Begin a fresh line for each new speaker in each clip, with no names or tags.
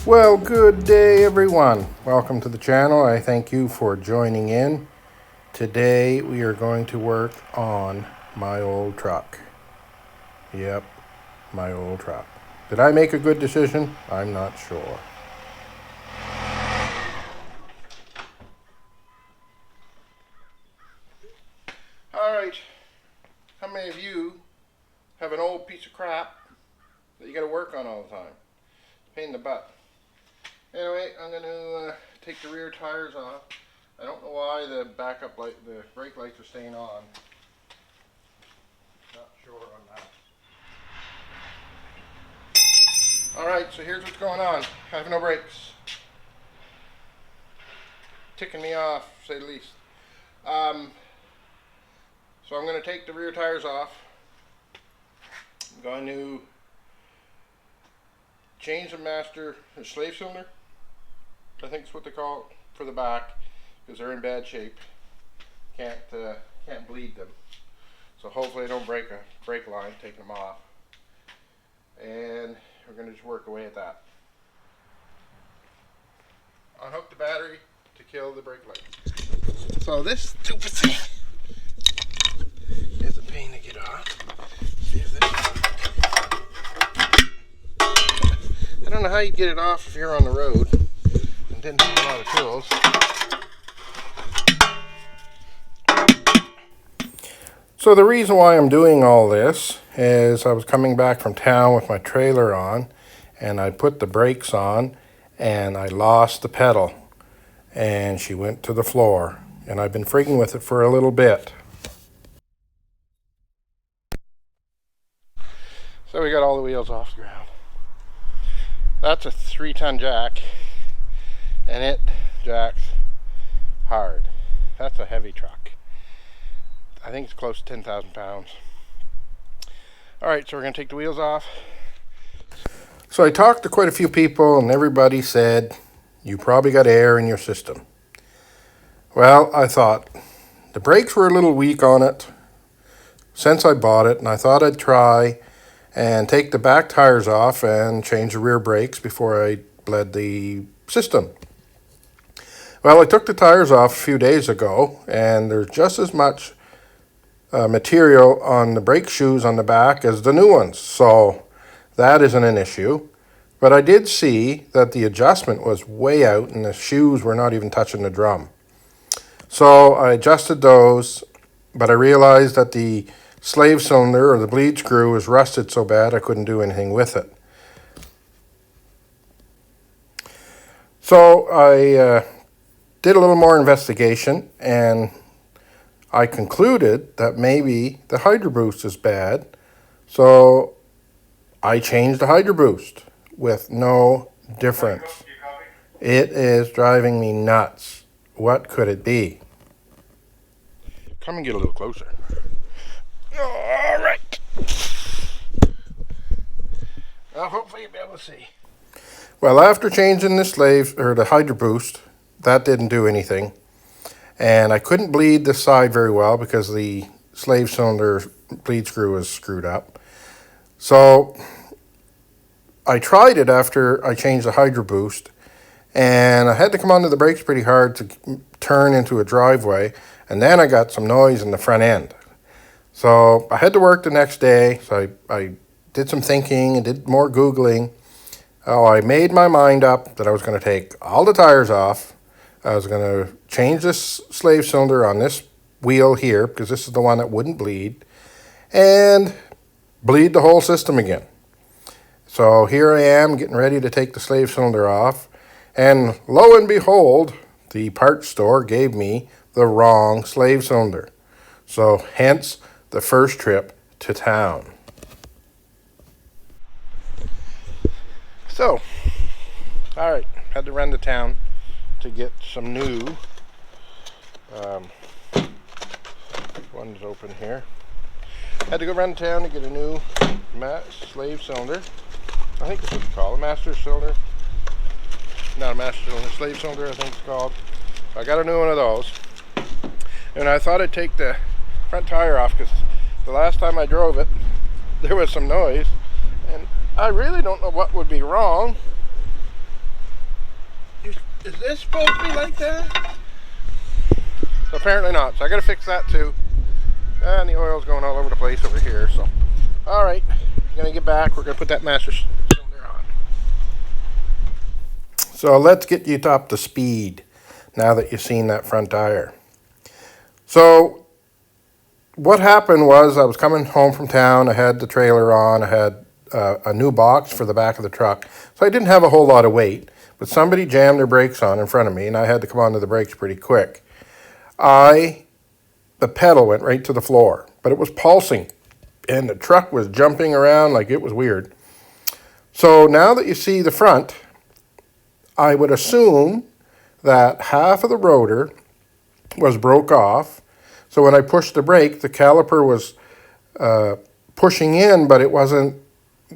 Well, good day everyone. Welcome to the channel. I thank you for joining in. Today we are going to work on my old truck. Yep, my old truck. Did I make a good decision? I'm not sure. Alright, how many of you have an old piece of crap that you got to work on all the time? Pain in the butt. Anyway, I'm going to take the rear tires off. I don't know why the backup light, the brake lights are staying on. Not sure on that. Alright, so here's what's going on. I have no brakes. Ticking me off, to say the least. So I'm going to take the rear tires off. I'm going to change the master, the slave cylinder, I think is what they call it, for the back, because they're in bad shape. Can't bleed them. So hopefully I don't break a brake line taking them off. And we're going to just work away at that. Unhook the battery to kill the brake light. So this stupid thing is a pain to get off. See if this, I don't know how you get it off if you're on the road and didn't have a lot of tools. So the reason why I'm doing all this is I was coming back from town with my trailer on, and I put the brakes on and I lost the pedal and she went to the floor, and I've been freaking with it for a little bit. So we got all the wheels off the ground. That's a 3-ton jack, and it jacks hard. That's a heavy truck. I think it's close to 10,000 pounds. Alright, so we're going to take the wheels off. So I talked to quite a few people, and everybody said, you probably got air in your system. Well, I thought, the brakes were a little weak on it since I bought it, and I thought I'd try and take the back tires off and change the rear brakes before I bled the system. Well, I took the tires off a few days ago, and there's just as much material on the brake shoes on the back as the new ones, so that isn't an issue. But I did see that the adjustment was way out and the shoes were not even touching the drum. So I adjusted those, but I realized that the slave cylinder, or the bleed screw, was rusted so bad I couldn't do anything with it. So I did a little more investigation, and I concluded that maybe the Hydro Boost is bad. So I changed the Hydro Boost with no difference. It is driving me nuts. What could it be? Come and get a little closer. All right. Well, hopefully you'll be able to see. Well, after changing the Hydro Boost, that didn't do anything. And I couldn't bleed this side very well because the slave cylinder bleed screw was screwed up. So I tried it after I changed the Hydro Boost, and I had to come onto the brakes pretty hard to turn into a driveway, and then I got some noise in the front end. So I had to work the next day, so I did some thinking and did more Googling. I made my mind up that I was going to take all the tires off. I was going to change this slave cylinder on this wheel here, because this is the one that wouldn't bleed, and bleed the whole system again. So here I am getting ready to take the slave cylinder off, and lo and behold, the parts store gave me the wrong slave cylinder. So hence the first trip to town. So, alright, had to run to town to get some new one's open here. Had to go run to town to get a new slave cylinder. I think that's what it's called, a master cylinder. Not a master cylinder, slave cylinder I think it's called. I got a new one of those. And I thought I'd take the front tire off because the last time I drove it, there was some noise. And I really don't know what would be wrong. Is this supposed to be like that? Apparently not, so I gotta fix that too. And the oil's going all over the place over here, so. Alright, I'm gonna get back, we're gonna put that master cylinder on. So let's get you up to speed now that you've seen that front tire. So, what happened was I was coming home from town, I had the trailer on, I had a new box for the back of the truck, so I didn't have a whole lot of weight, but somebody jammed their brakes on in front of me and I had to come onto the brakes pretty quick. The pedal went right to the floor, but it was pulsing and the truck was jumping around like it was weird. So now that you see the front, I would assume that half of the rotor was broke off. So when I pushed the brake, the caliper was pushing in, but it wasn't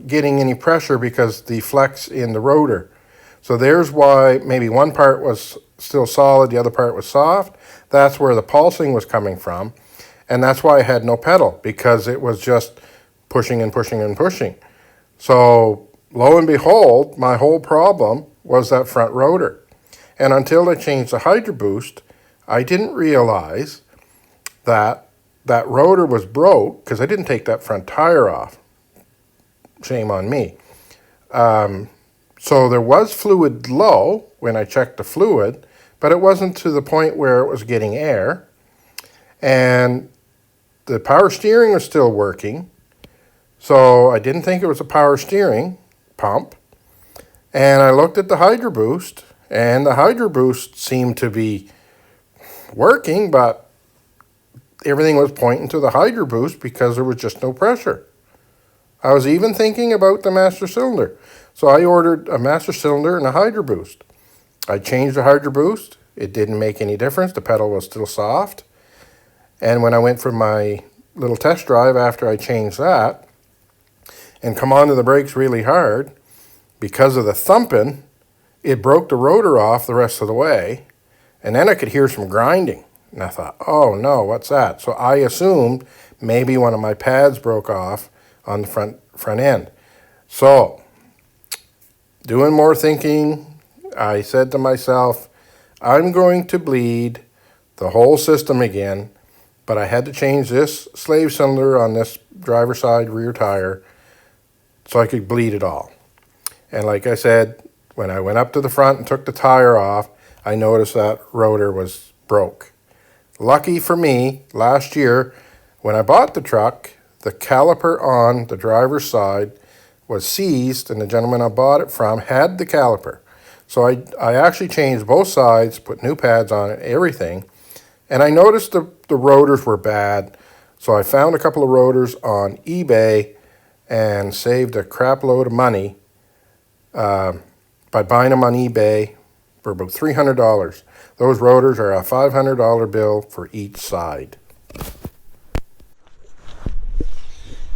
getting any pressure because the flex in the rotor. So there's why maybe one part was still solid, the other part was soft. That's where the pulsing was coming from. And that's why I had no pedal, because it was just pushing and pushing and pushing. So lo and behold, my whole problem was that front rotor. And until I changed the Hydro Boost, I didn't realize that that rotor was broke because I didn't take that front tire off. Shame on me. So there was fluid low when I checked the fluid, but it wasn't to the point where it was getting air. And the power steering was still working. So I didn't think it was a power steering pump. And I looked at the Hydro Boost, and the Hydro Boost seemed to be working, but everything was pointing to the Hydro Boost because there was just no pressure. I was even thinking about the master cylinder. So I ordered a master cylinder and a Hydro Boost. I changed the Hydro Boost. It didn't make any difference. The pedal was still soft. And when I went for my little test drive after I changed that and come onto the brakes really hard, because of the thumping, it broke the rotor off the rest of the way. And then I could hear some grinding. And I thought, oh no, what's that? So I assumed maybe one of my pads broke off on the front end. So, doing more thinking, I said to myself, I'm going to bleed the whole system again, but I had to change this slave cylinder on this driver's side rear tire so I could bleed it all. And like I said, when I went up to the front and took the tire off, I noticed that rotor was broke. Lucky for me, last year, when I bought the truck, the caliper on the driver's side was seized, and the gentleman I bought it from had the caliper. So I actually changed both sides, put new pads on it, everything, and I noticed the rotors were bad. So I found a couple of rotors on eBay and saved a crap load of money by buying them on eBay for about $300. Those rotors are a $500 bill for each side.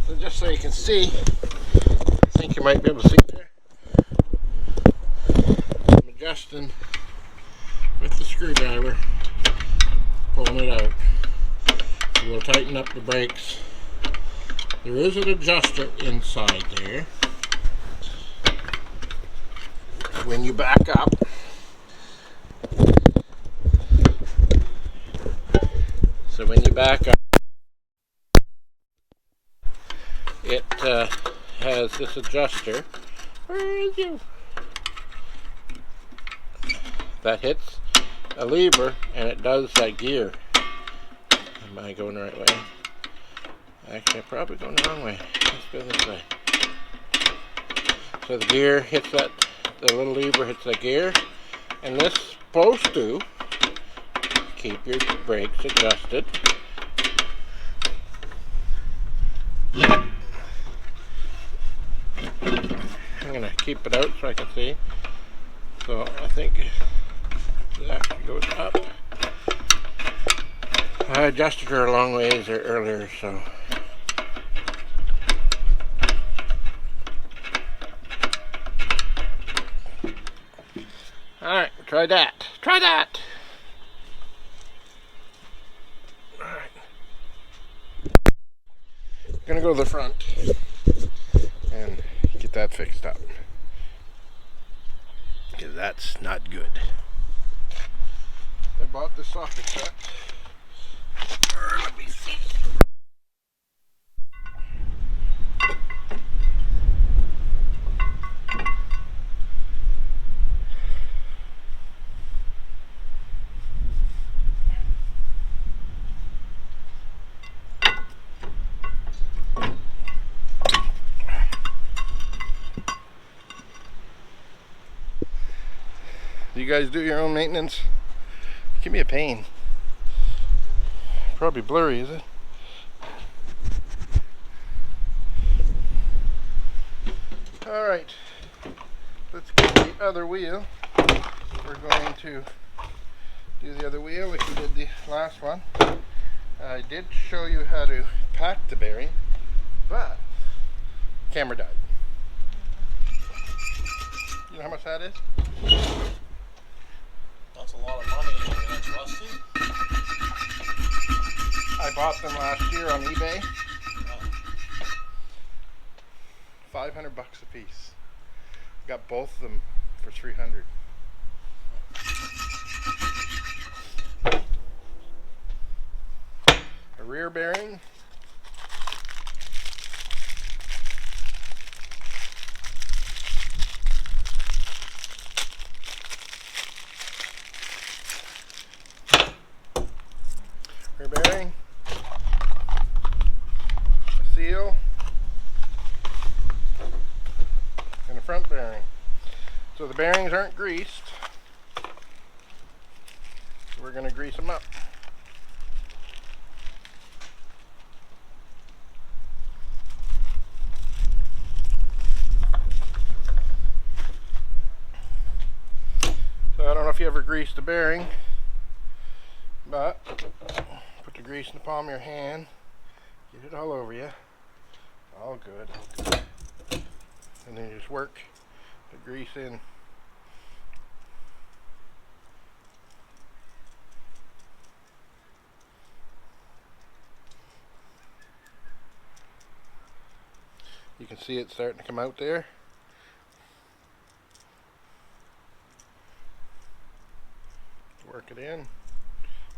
So just so you can see, I think you might be able to see there. I'm adjusting with the screwdriver, pulling it out. So we'll tighten up the brakes. There is an adjuster inside there. When you back up, it has this adjuster. Where is you? That hits a lever and it does that gear. Am I going the right way? Actually, I'm probably going the wrong way. Let's go this way. So the gear hits that, the little lever hits the gear, and this is supposed to keep your brakes adjusted. I'm going to keep keep it out so I can see. So I think that goes up. I adjusted her a long ways there earlier, so. Alright, try that. Try that! Alright. Gonna go to the front and get that fixed up. Because that's not good. I bought the socket set. Let me see. Do you guys do your own maintenance? Give me a pain. Probably blurry, is it? Alright, let's get the other wheel. We're going to do the other wheel like we did the last one. I did show you how to pack the bearing, but camera died. You know how much that is?
That's a lot of money and it's rusty.
I bought them last year on eBay. $500 a piece. Got both of them for $300. A rear bearing. Rear bearing. A seal. And a front bearing. So the bearings aren't greased. We're going to grease them up. So I don't know if you ever greased a bearing, but put the grease in the palm of your hand, get it all over you, all good, and then you just work the grease in. You can see it starting to come out there. Work it in,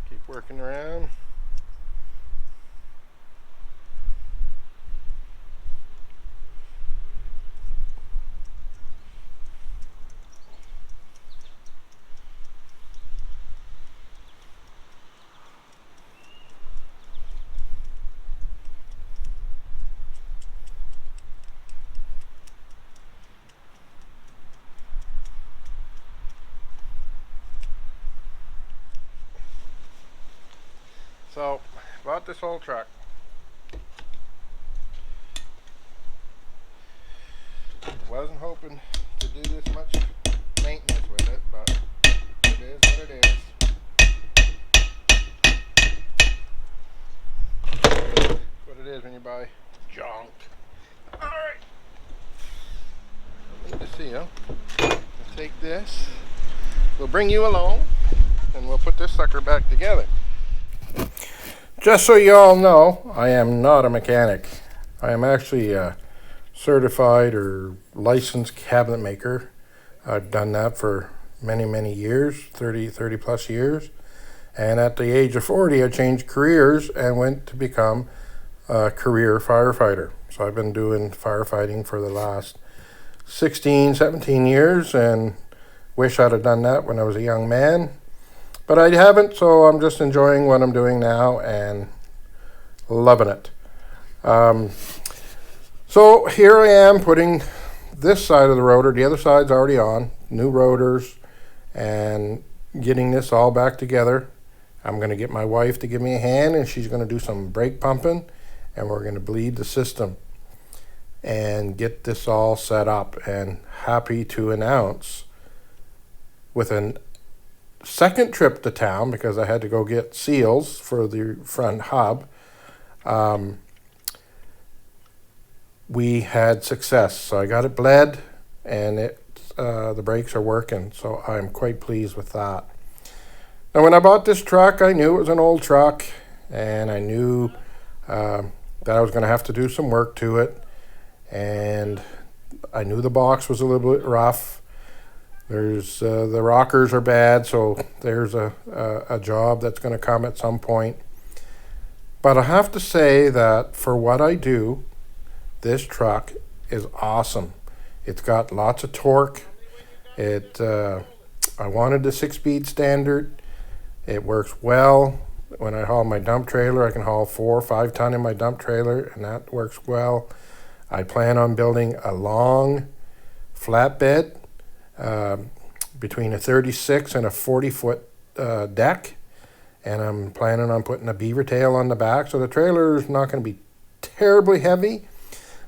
keep working around. So, bought this whole truck. Wasn't hoping to do this much maintenance with it, but it is what it is. What it is when you buy junk. Alright. Need to see you. We'll take this. We'll bring you along, and we'll put this sucker back together. Just so you all know, I am not a mechanic. I am actually a certified or licensed cabinet maker. I've done that for many, many years, 30 plus years. And at the age of 40, I changed careers and went to become a career firefighter. So I've been doing firefighting for the last 16, 17 years, and wish I'd have done that when I was a young man. But I haven't, so I'm just enjoying what I'm doing now and loving it. So here I am putting this side of the rotor, the other side's already on, new rotors, and getting this all back together. I'm going to get my wife to give me a hand, and she's going to do some brake pumping, and we're going to bleed the system. and get this all set up, and happy to announce with a second trip to town, because I had to go get seals for the front hub, we had success. So I got it bled, and the brakes are working, so I'm quite pleased with that. Now, when I bought this truck, I knew it was an old truck, and I knew that I was going to have to do some work to it, and I knew the box was a little bit rough. There's the rockers are bad, so there's a job that's going to come at some point. But I have to say that for what I do, this truck is awesome. It's got lots of torque. I wanted the 6-speed standard. It works well. When I haul my dump trailer, I can haul 4 or 5 ton in my dump trailer, and that works well. I plan on building a long flatbed between a 36 and a 40-foot deck, and I'm planning on putting a beaver tail on the back, so the trailer is not going to be terribly heavy,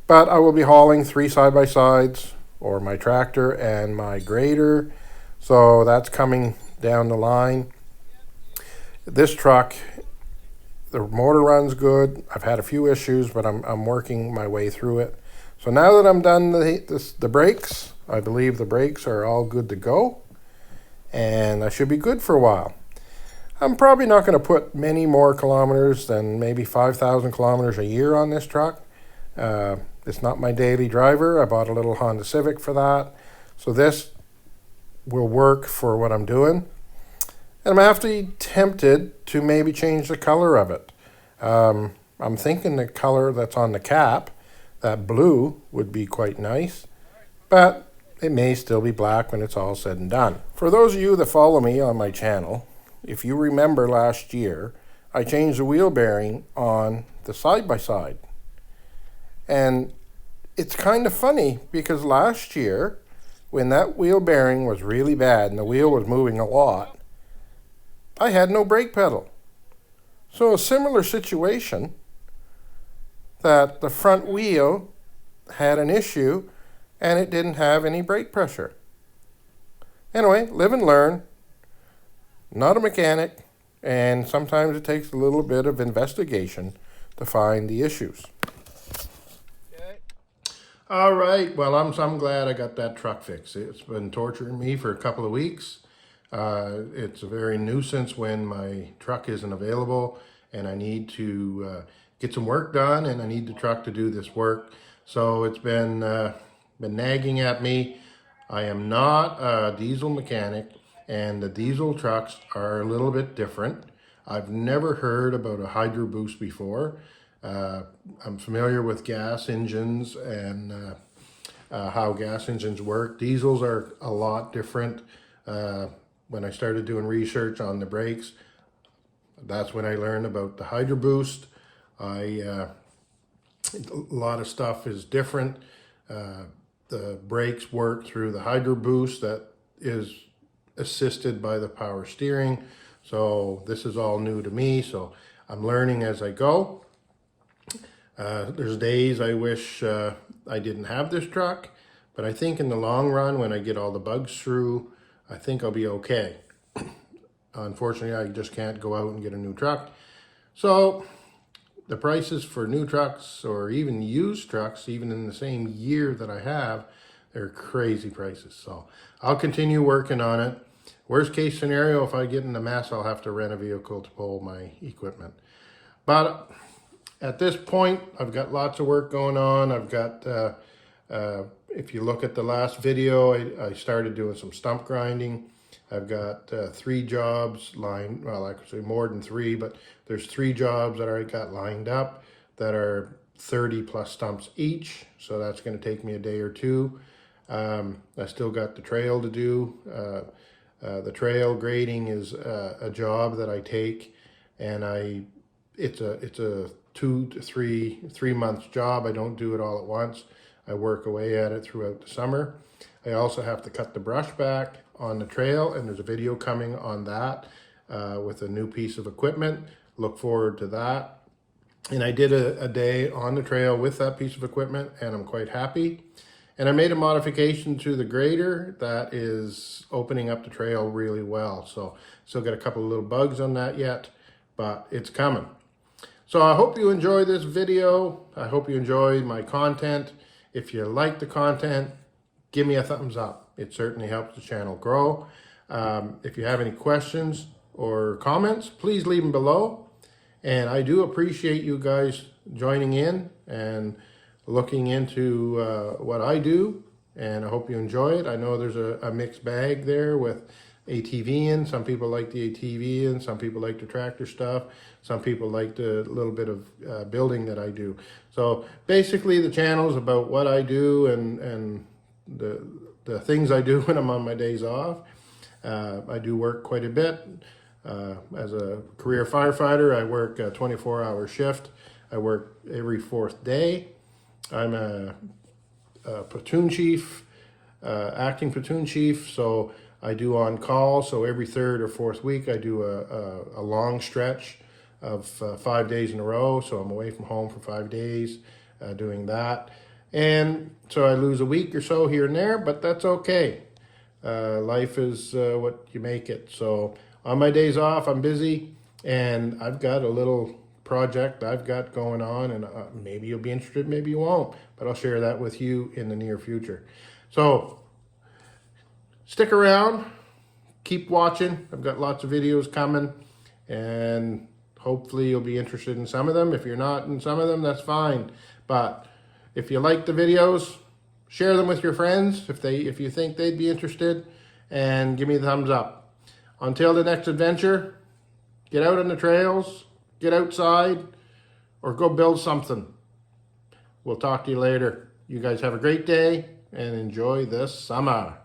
but I will be hauling 3 side-by-sides, or my tractor and my grader, so that's coming down the line. This truck, the motor runs good. I've had a few issues, but I'm working my way through it. So now that I'm done the brakes, I believe the brakes are all good to go, and I should be good for a while. I'm probably not going to put many more kilometers than maybe 5,000 kilometers a year on this truck. It's not my daily driver. I bought a little Honda Civic for that. So this will work for what I'm doing. And I'm actually tempted to maybe change the color of it. I'm thinking the color that's on the cap, that blue, would be quite nice. But it may still be black when it's all said and done. For those of you that follow me on my channel, if you remember last year, I changed the wheel bearing on the side-by-side. And it's kind of funny, because last year, when that wheel bearing was really bad and the wheel was moving a lot, I had no brake pedal. So a similar situation, that the front wheel had an issue and it didn't have any brake pressure. Anyway, live and learn. Not a mechanic, and sometimes it takes a little bit of investigation to find the issues. Okay. All right, well, I'm glad I got that truck fixed. It's been torturing me for a couple of weeks. It's a very nuisance when my truck isn't available and I need to get some work done, and I need the truck to do this work. So it's been nagging at me. I am not a diesel mechanic, and the diesel trucks are a little bit different. I've never heard about a hydro boost before. I'm familiar with gas engines and how gas engines work. Diesels are a lot different. When I started doing research on the brakes, that's when I learned about the hydro boost. A lot of stuff is different. The brakes work through the hydro boost that is assisted by the power steering. So this is all new to me, so I'm learning as I go. There's days I wish I didn't have this truck, but I think in the long run, when I get all the bugs through, I think I'll be okay. Unfortunately, I just can't go out and get a new truck. So the prices for new trucks, or even used trucks, even in the same year that I have, they're crazy prices. So I'll continue working on it. Worst case scenario, if I get in a mess, I'll have to rent a vehicle to pull my equipment. But at this point, I've got lots of work going on. I've got, if you look at the last video, I started doing some stump grinding. I've got 3 jobs lined, well, actually more than 3, but there's 3 jobs that I already got lined up that are 30 plus stumps each. So that's going to take me a day or 2. I still got the trail to do. The trail grading is a job that I take, and it's a 2 to 3 months job. I don't do it all at once. I work away at it throughout the summer. I also have to cut the brush back on the trail, and there's a video coming on that with a new piece of equipment. Look forward to that. And I did a day on the trail with that piece of equipment, and I'm quite happy. And I made a modification to the grader that is opening up the trail really well. So still got a couple of little bugs on that yet, but it's coming. So I hope you enjoy this video. I hope you enjoy my content. If you like the content, give me a thumbs up. It certainly helps the channel grow. If you have any questions or comments, please leave them below. And I do appreciate you guys joining in and looking into what I do. And I hope you enjoy it. I know there's a mixed bag there with ATV in. Some people like the ATV in. Some people like the tractor stuff. Some people like the little bit of building that I do. So basically the channel is about what I do and the things I do when I'm on my days off. I do work quite a bit. As a career firefighter, I work a 24-hour shift. I work every fourth day. I'm a platoon chief, acting platoon chief, so I do on call. So every third or fourth week, I do a long stretch of 5 days in a row. So I'm away from home for 5 days doing that. And so I lose a week or so here and there, but that's okay. Life is what you make it. So on my days off, I'm busy, and I've got a little project I've got going on, and maybe you'll be interested, maybe you won't, but I'll share that with you in the near future. So stick around, keep watching. I've got lots of videos coming, and hopefully you'll be interested in some of them. If you're not in some of them, that's fine. But if you like the videos, share them with your friends if you think they'd be interested, and give me a thumbs up. Until the next adventure, get out on the trails, get outside, or go build something. We'll talk to you later. You guys have a great day and enjoy this summer.